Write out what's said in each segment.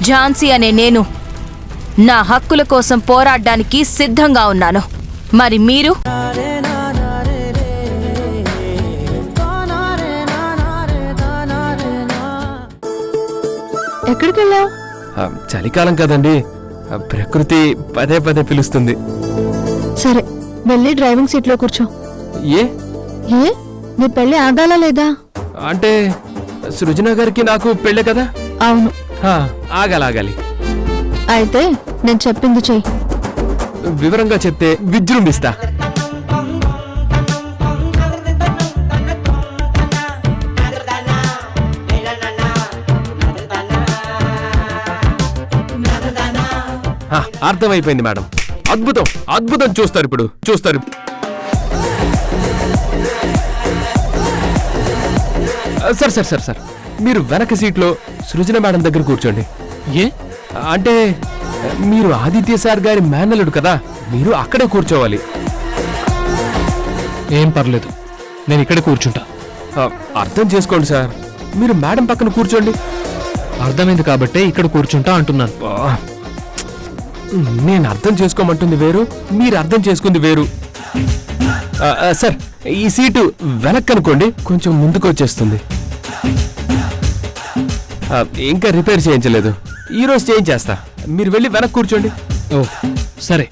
ఝాన్సీ అనే నేను నా హక్కుల కోసం పోరాడడానికి సిద్ధంగా ఉన్నాను. మరి మీరు? ఎక్కడికి వెళ్ళావు? చలికాలం కదండి, ప్రకృతి పదే పదే పిలుస్తుంది. సరే, వెళ్ళి డ్రైవింగ్ సీట్లో కూర్చో. ఏ ఏ నీ పెళ్లి ఆగాలా లేదా? అంటే సృజన గారికి నాకు పెళ్ళే కదా. అవును. ఆగాలి. అయితే నేను చెప్పింది చెయ్యి. వివరంగా చెప్తే విజృంభిస్తా. అర్థమైపోయింది మేడం. అద్భుతం చూస్తారు. సార్ మీరు వెనక సీట్లో సృజన మేడం దగ్గర కూర్చోండి. ఏ అంటే మీరు ఆదిత్య సార్ గారి మేనల్లుడు కదా, మీరు అక్కడే కూర్చోవాలి. ఏం పర్లేదు, నేను ఇక్కడే కూర్చుంటా. అర్థం చేసుకోండి సార్, మీరు మేడం పక్కన కూర్చోండి. అర్థమైంది కాబట్టే ఇక్కడ కూర్చుంటా అంటున్నాను. నేను అర్థం చేసుకోమంటుంది వేరు, మీరు అర్థం చేసుకుంది వేరు. సార్, ఈ సీటు వెనక్కి అనుకోండి, కొంచెం ముందుకు వచ్చేస్తుంది. ఇంకా రిపేర్ చేయించలేదు, ఈరోజు చేయించేస్తా. మీరు వెళ్ళి వెనక్కి కూర్చోండి. ఓ సరే.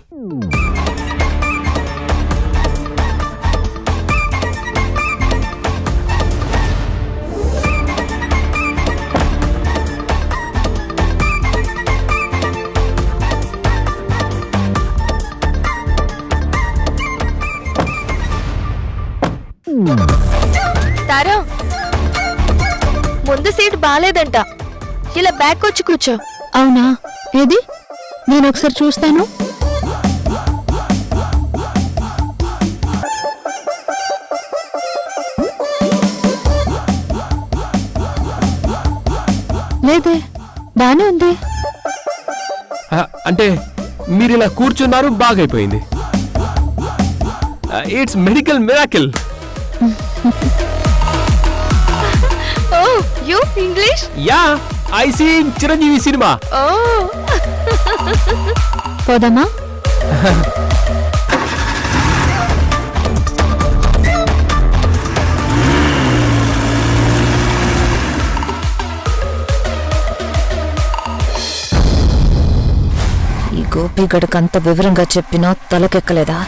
తారా, ముందు సీట్ బాలేదంట, ఇలా బ్యాక్ వచ్చి కూర్చో. అవునా? ఏది, నేను ఒకసారి చూస్తాను. లేదే, బానే ఉంది. అంటే మీరు ఇలా కూర్చున్నారు, బాగైపోయింది. It's medical miracle. Oh, you English? Yeah, I see Chiranjeevi cinema. Oh. పోదామా? ఈ గోపిగడకంత వివరంగా చెప్పినా తలకెక్కలేదా?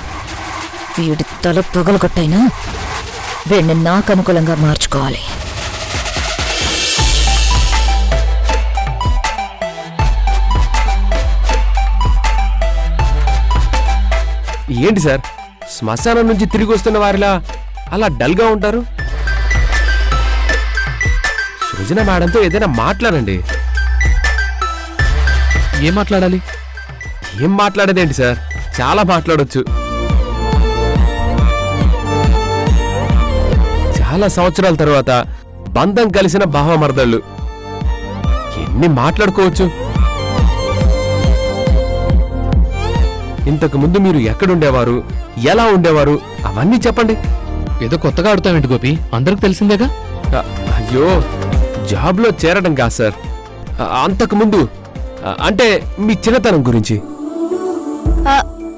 వీడి తల పొగలగొట్టైనా వీడిని నాకు అనుకూలంగా మార్చుకోవాలి. ఏంటి సార్, శ్మశానం నుంచి తిరిగి వస్తున్న వారిలా అలా డల్గా ఉంటారు? సృజన మేడంతో ఏదైనా మాట్లాడండి. ఏం మాట్లాడాలి? ఏం మాట్లాడేదేంటి సార్, చాలా మాట్లాడొచ్చు. చాలా సంవత్సరాల తర్వాత బంధం కలిసిన భావమర్దళ్ళు ఎన్ని మాట్లాడుకోవచ్చు. ఇంతకు ముందు మీరు ఎక్కడుండేవారు, ఎలా ఉండేవారు, అవన్నీ చెప్పండి. ఏదో కొత్తగా ఆడుతావేంటి గోపి, అందరికి తెలిసిందేగా. అయ్యో, జాబ్లో చేరడం కాదు సార్, అంతకుముందు అంటే మీ చిన్నతనం గురించి.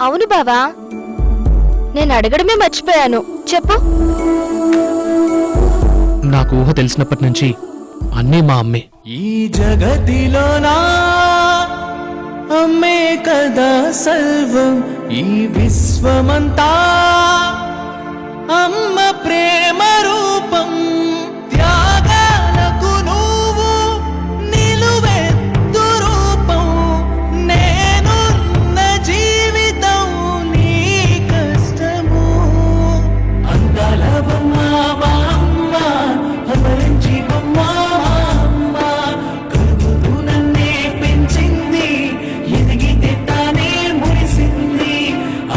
అవును బావా, నేను అడగడమే మర్చిపోయాను, చెప్పు. నాకు ఊహ తెలిసినప్పటి నుంచి అన్నీ మా అమ్మే. ఈ జగతిలోనా అమ్మే కదా సర్వం, ఈ విశ్వమంతా అమ్మ ప్రేమ రూపం. త్యాగాలకు నువ్వు నిలువెత్తు రూపం, నేనున్న జీవితం నీ కష్టము. అందాల బొమ్మ మా అమ్మ, అమరించి బొమ్మ మా అమ్మ, కలుగుతూ నన్నే పెంచింది, ఎదిగితే తానే మురిసింది.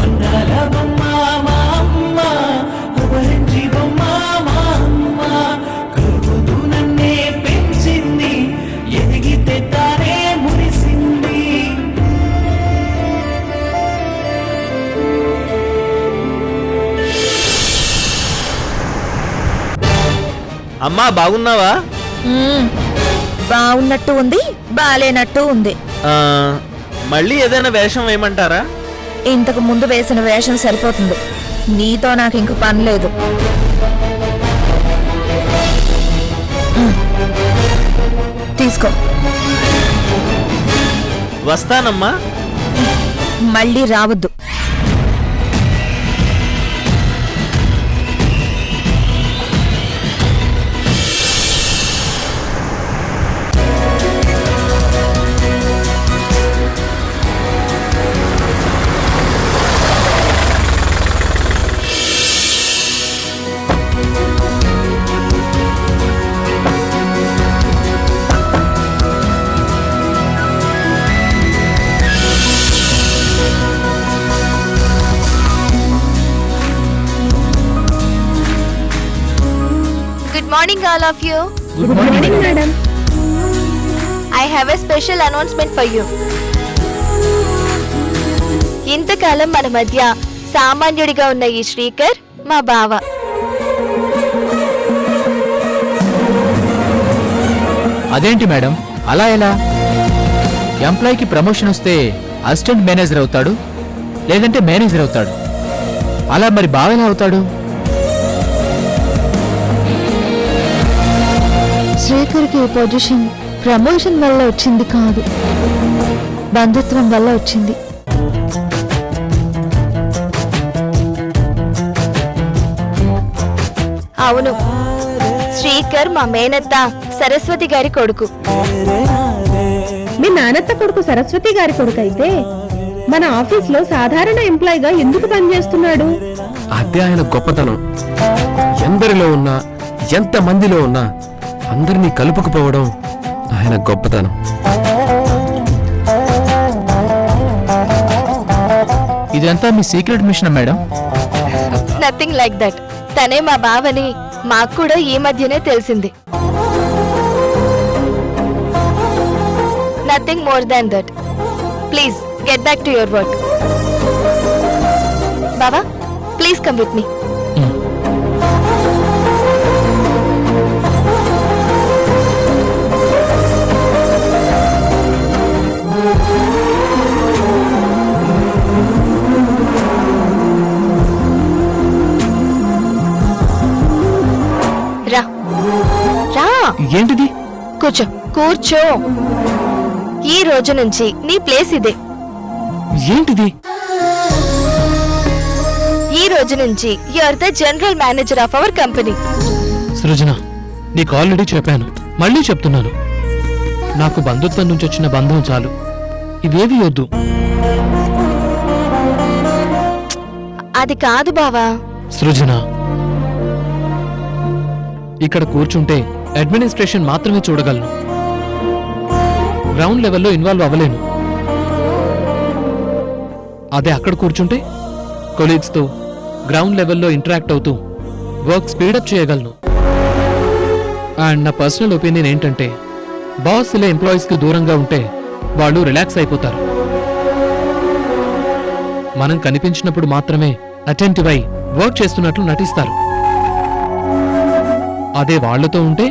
అందాల బొమ్మ మా అమ్మ, అమరించి బొమ్మ మా అమ్మ, కలుగుతూ నన్నే పెంచింది, ఎదిగితే తానే మురిసింది. అమ్మా బాగున్నావా? బాగున్నట్టు ఉంది, బాలేనట్టు ఉంది. ఆ, మళ్ళీ ఏదైనా వేషం వేయమంటారా? ఇంతకు ముందు వేసిన వేషం సరిపోతుంది. నీతో నాకు ఇంక పని లేదు. తీసుకో. వస్తానమ్మా. మళ్ళీ రావద్దు. Good morning, all of you. Good morning, madam. I have a special announcement for you. ఇంతకాలం మన మధ్య సామాన్యుడిగా ఉన్న ఈ శ్రీకర్ మా బావ. అదేంటి మేడం, అలా ఎలా? ఎంప్లాయీకి ప్రమోషన్ వస్తే అసిస్టెంట్ మేనేజర్ అవుతాడు, లేదంటే మేనేజర్ అవుతాడు. అలా మరి బావెలా అవుతాడు? శ్రీకర్కి ఈ పొజిషన్ ప్రమోషన్ వల్ల వచ్చింది కాదు, బంధుత్వం వల్ల వచ్చింది. అవును, శ్రీకర్ మా మేనత్త సరస్వతి గారి కొడుకు. మీ నానత్త కొడుకు సరస్వతి గారి కొడుకు అయితే మన ఆఫీస్లో సాధారణ ఎంప్లాయీగా ఎందుకు పనిచేస్తున్నాడు? అదే ఆయన గొప్పతనం. ఎందరిలో ఉన్నా, ఎంత మందిలో ఉన్నా అందరినీ కలుపుకుపోవడం ఆయన గొప్పతనం. ఇదంతా మీ secret mission madam? Nothing like that. తనే మా బావని మాకు కూడా ఈ మధ్యనే తెలిసింది. Nothing more than that. Please get back to your work. బావా, ప్లీజ్ కమ్ విత్ మీ. రా రా, ఏంటిది? కూర్చో కూర్చో. ఈ రోజు నుంచి నీ ప్లేస్ ఇదే. ఏంటిది? ఈ రోజు నుంచి you are the general manager of our company. Srujana, నీకు ఆల్రెడీ చెప్పాను, మళ్ళీ చెప్తున్నాను. నాకు బంధుత్వం నుంచి వచ్చిన బంధం చాలు, ఇవేవి వద్దు. అది కాదు బావా. సృజన, ఇక్కడ కూర్చుంటే అడ్మినిస్ట్రేషన్ మాత్రమే చూడగలను, గ్రౌండ్ లెవెల్లో ఇన్వాల్వ్ అవ్వలేను. అదే అక్కడ కూర్చుంటే కొలీగ్స్తో గ్రౌండ్ లెవెల్లో ఇంటరాక్ట్ అవుతూ వర్క్ స్పీడప్ చేయగలను. అండ్ నా పర్సనల్ ఒపీనియన్ ఏంటంటే, బాస్ ఇలా ఎంప్లాయీస్కి దూరంగా ఉంటే వాళ్ళు రిలాక్స్ అయిపోతారు. మనం కనిపించినప్పుడు మాత్రమే అటెంటివ్ అయి వర్క్ చేస్తున్నట్లు నటిస్తారు. అదే వాళ్లతో ఉంటే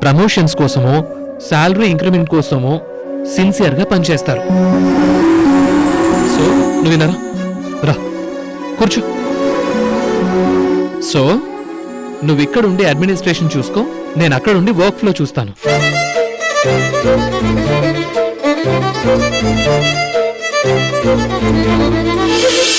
ప్రమోషన్స్ కోసమో శాలరీ ఇంక్రిమెంట్ కోసమో సిన్సియర్గా పనిచేస్తారు. సో నువ్వు వినరా? రా కూర్చో. సో నువ్వు ఇక్కడ ఉండి అడ్మినిస్ట్రేషన్ చూసుకో, నేను అక్కడ ఉండి వర్క్ ఫ్లో చూస్తాను.